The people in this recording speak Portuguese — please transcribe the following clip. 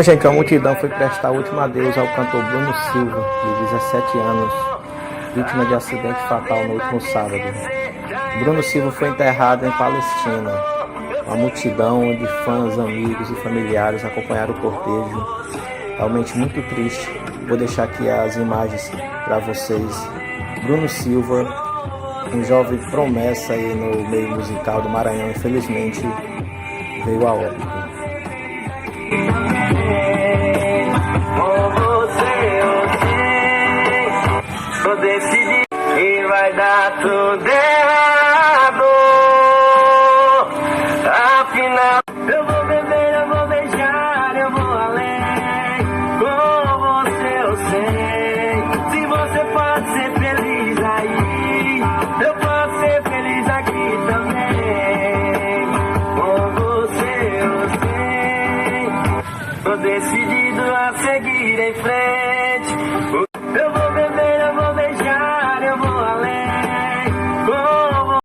Gente, a multidão foi prestar último adeus ao cantor Bruno Silva, de 17 anos, vítima de acidente fatal no último sábado. Bruno Silva foi enterrado em Palestina. Uma multidão de fãs, amigos e familiares acompanharam o cortejo. Realmente muito triste. Vou deixar aqui as imagens para vocês. Bruno Silva, um jovem promessa aí no meio musical do Maranhão, infelizmente veio a óbito. Vou decidir e vai dar tudo errado. Afinal, eu vou beber, eu vou beijar, eu vou além. Com você eu sei. Se você pode ser feliz aí, eu posso ser feliz aqui também. Com você eu sei. Tô decidido a seguir em frente.